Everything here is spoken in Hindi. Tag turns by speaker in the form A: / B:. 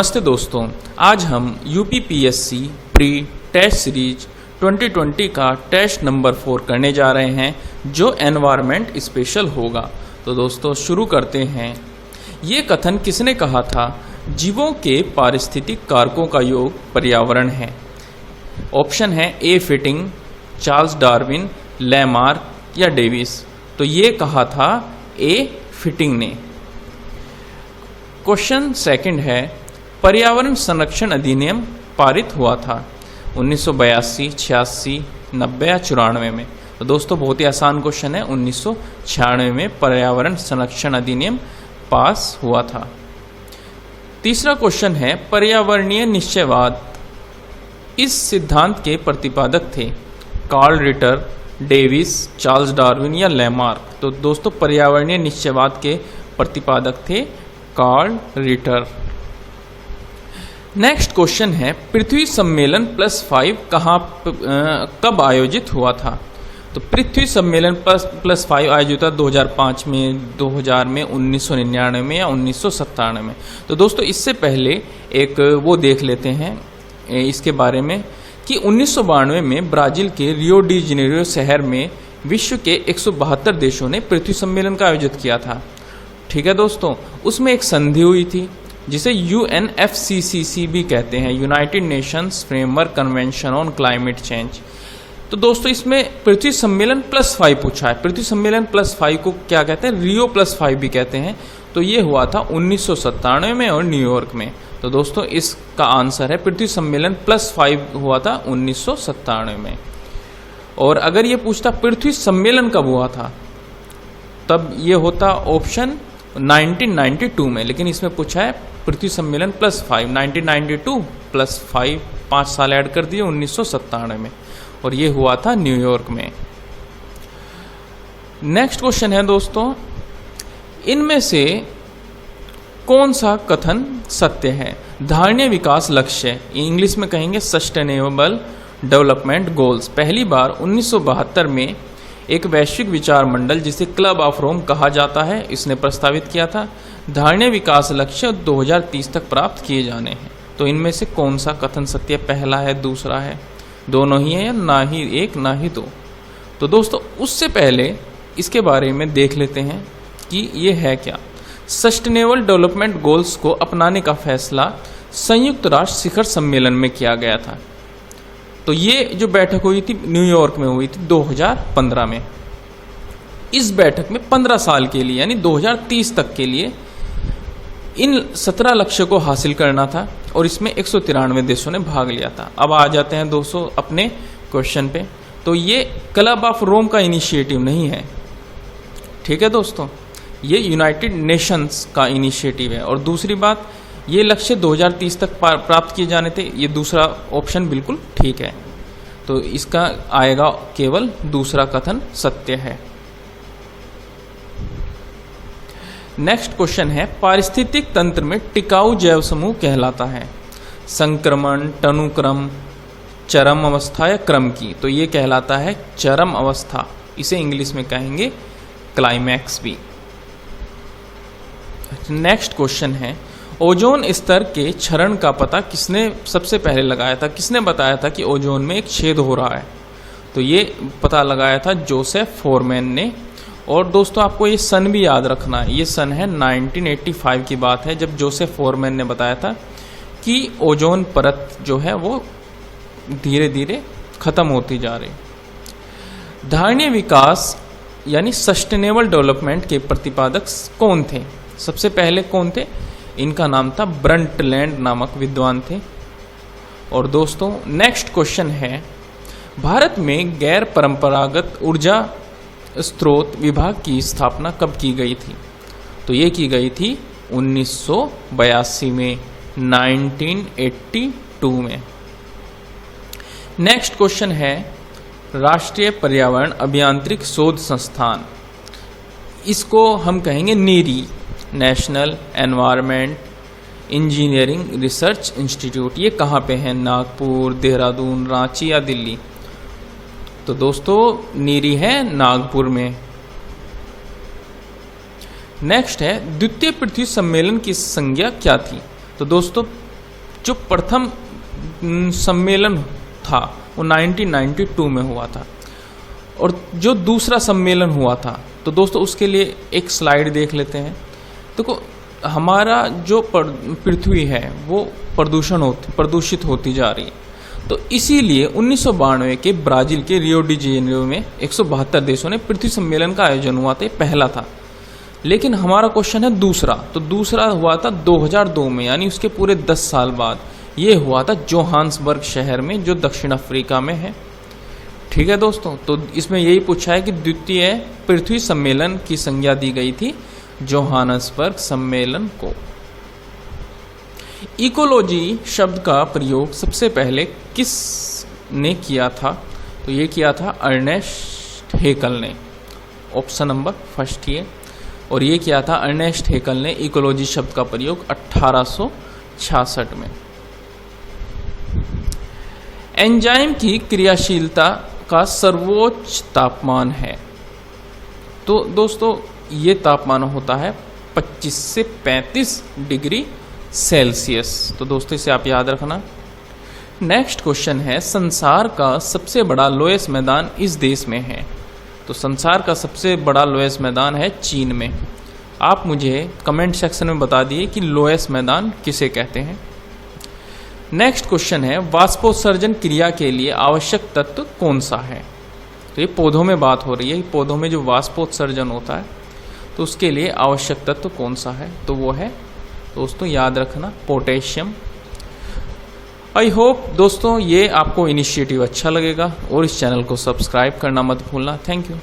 A: नमस्ते दोस्तों, आज हम यूपीपीएससी प्री टेस्ट सीरीज 2020 का टेस्ट नंबर 4 करने जा रहे हैं, जो एनवायरनमेंट स्पेशल होगा। तो दोस्तों शुरू करते हैं। ये कथन किसने कहा था? जीवों के पारिस्थितिक कारकों का योग पर्यावरण है। ऑप्शन है ए फिटिंग, चार्ल्स डार्विन, लैमार्क या डेविस। तो ये कहा था ए फिटिंग ने। क्वेश्चन सेकंड है, पर्यावरण संरक्षण अधिनियम पारित हुआ था 1982, 86, 90 या 94 में। तो दोस्तों बहुत ही आसान क्वेश्चन है, 1996 में पर्यावरण संरक्षण अधिनियम पास हुआ था। तीसरा क्वेश्चन है, पर्यावरणीय निश्चयवाद इस सिद्धांत के प्रतिपादक थे? Carl Ritter, Davis, Charles Darwin या लैमार्क। तो दोस्तों पर्यावरणीय निश्चयवाद के प्रतिपादक थे कार्ल रिटर। नेक्स्ट क्वेश्चन है, पृथ्वी सम्मेलन +5 कब आयोजित हुआ था? तो पृथ्वी सम्मेलन +5 आयोजित हुआ 2005 में, 2000 में, 1999 में या 1997 में। तो दोस्तों इससे पहले एक वो देख लेते हैं इसके बारे में कि 1992 में ब्राजील के रियो डी जेनेरियो शहर में विश्व के 172 देशों ने पृथ्वी सम्मेलन का आयोजित किया था। ठीक है दोस्तों, उसमें एक संधि हुई थी जिसे UNFCCC भी कहते हैं, United Nations framework convention on climate change. तो दोस्तों इसमें पृथ्वी सम्मेलन +5 पूछा है। पृथ्वी सम्मेलन +5 को क्या कहते हैं? रियो +5 भी कहते हैं। तो ये हुआ था 1997 में और न्यूयॉर्क में। तो दोस्तों इसका आंसर है पृथ्वी सम्मेलन +5 हुआ था 1997 में। और अगर ये पूछता पृथ्वी सम्मेलन कब हुआ था, तब ये होता ऑप्शन 1992 में, लेकिन इसमें पूछा है पृथ्वी सम्मेलन +5, 1992 +5, 5 साल ऐड कर दिए 1997 में, और ये हुआ था न्यूयॉर्क में। नेक्स्ट क्वेश्चन है दोस्तों, इनमें से कौन सा कथन सत्य है? धारणीय विकास लक्ष्य, इंग्लिश में कहेंगे सस्टेनेबल डेवलपमेंट गोल्स, पहली बार 1972 में एक वैश्विक विचार मंडल जिसे क्लब ऑफ रोम कहा जाता है, इसने प्रस्तावित किया था। धारणीय विकास लक्ष्य 2030 तक प्राप्त किए जाने हैं। तो इनमें से कौन सा कथन सत्य? पहला है, दूसरा है, दोनों ही है या ना ही एक ना ही दो? तो दोस्तों उससे पहले इसके बारे में देख लेते हैं कि ये है क्या। सस्टेनेबल डेवलपमेंट गोल्स को अपनाने का फैसला संयुक्त राष्ट्र शिखर सम्मेलन में किया गया था। तो ये जो बैठक हुई थी न्यूयॉर्क में हुई थी 2015 में। इस बैठक में 15 साल के लिए यानी 2030 तक के लिए इन 17 लक्ष्य को हासिल करना था, और इसमें 193 देशों ने भाग लिया था। अब आ जाते हैं दोस्तों अपने क्वेश्चन पे। तो ये क्लब ऑफ रोम का इनिशिएटिव नहीं है, ठीक है दोस्तों, ये यूनाइटेड नेशंस का इनिशिएटिव है। और दूसरी बात, ये लक्ष्य 2030 तक प्राप्त किए जाने थे, ये दूसरा ऑप्शन बिल्कुल ठीक है। तो इसका आएगा केवल दूसरा कथन सत्य है। नेक्स्ट क्वेश्चन है, पारिस्थितिक तंत्र में टिकाऊ जैव समूह कहलाता है? संक्रमण, तनुक्रम, चरम अवस्था या क्रम की? तो ये कहलाता है चरम अवस्था, इसे इंग्लिश में कहेंगे क्लाइमैक्स भी। नेक्स्ट क्वेश्चन है, ओजोन स्तर के क्षरण का पता किसने सबसे पहले लगाया था? किसने बताया था कि ओजोन में एक छेद हो रहा है? तो ये पता लगाया था जोसेफ फोरमैन ने। और दोस्तों आपको ये सन भी याद रखना है, ये सन है 1985 की बात है, जब जोसेफ फोरमैन ने बताया था कि ओजोन परत जो है वो धीरे धीरे खत्म होती जा रही। धारणीय विकास यानी सस्टेनेबल डेवलपमेंट के प्रतिपादक कौन थे? सबसे पहले कौन थे? इनका नाम था ब्रंटलैंड नामक विद्वान थे। और दोस्तों नेक्स्ट क्वेश्चन है, भारत में गैर परंपरागत ऊर्जा स्रोत विभाग की स्थापना कब की गई थी? तो ये की गई थी 1982 में, 1982 में। नेक्स्ट क्वेश्चन है, राष्ट्रीय पर्यावरण अभियांत्रिक शोध संस्थान, इसको हम कहेंगे NEERI, national environment engineering research institute. ये कहाँ पे है? नागपुर, देहरादून, रांची या दिल्ली? तो दोस्तों नीरी है नागपुर में। नेक्स्ट है द्वितीय पृथ्वी सम्मेलन की संज्ञा क्या थी। तो दोस्तों जो प्रथम सम्मेलन था वो 1992 में हुआ था, और जो दूसरा सम्मेलन हुआ था, तो दोस्तों उसके लिए एक स्लाइड देख लेते हैं। देखो हमारा जो पृथ्वी है वो प्रदूषित होती जा रही है, तो इसीलिए 1992 के ब्राजील के रियो डी जेनेरो में 172 देशों ने पृथ्वी सम्मेलन का आयोजन हुआ था, पहला था। लेकिन हमारा क्वेश्चन है दूसरा, तो दूसरा हुआ था 2002 में, यानी उसके पूरे 10 साल बाद ये हुआ था जोहान्सबर्ग शहर में, जो दक्षिण अफ्रीका में है। ठीक है दोस्तों, तो इसमें यही पूछा है कि द्वितीय पृथ्वी सम्मेलन की संज्ञा दी गई थी जोहान्सबर्ग सम्मेलन को। इकोलॉजी शब्द का प्रयोग सबसे पहले किस ने किया था? तो ये किया था अर्नेस्ट हेकल ने, ऑप्शन नंबर फर्स्ट ये। और ये किया था अर्नेस्ट हेकल ने इकोलॉजी शब्द का प्रयोग 1866 में। एंजाइम की क्रियाशीलता का सर्वोच्च तापमान है, तो दोस्तों ये तापमान होता है 25 से 35 डिग्री सेल्सियस। तो दोस्तों इसे आप याद रखना। नेक्स्ट क्वेश्चन है, संसार का सबसे बड़ा लोएस मैदान इस देश में है। तो संसार का सबसे बड़ा लोएस मैदान है चीन में। आप मुझे कमेंट सेक्शन में बता दिए कि लोएस मैदान किसे कहते हैं। नेक्स्ट क्वेश्चन है, वाष्पोत्सर्जन क्रिया के लिए आवश्यक तत्व कौन सा है? तो ये पौधों में बात हो रही है, पौधों में जो वाष्पोत्सर्जन होता है तो उसके लिए आवश्यक तत्व कौन सा है? तो वो है दोस्तों, याद रखना, पोटेशियम। आई होप दोस्तों ये आपको इनिशिएटिव अच्छा लगेगा, और इस चैनल को सब्सक्राइब करना मत भूलना। Thank you.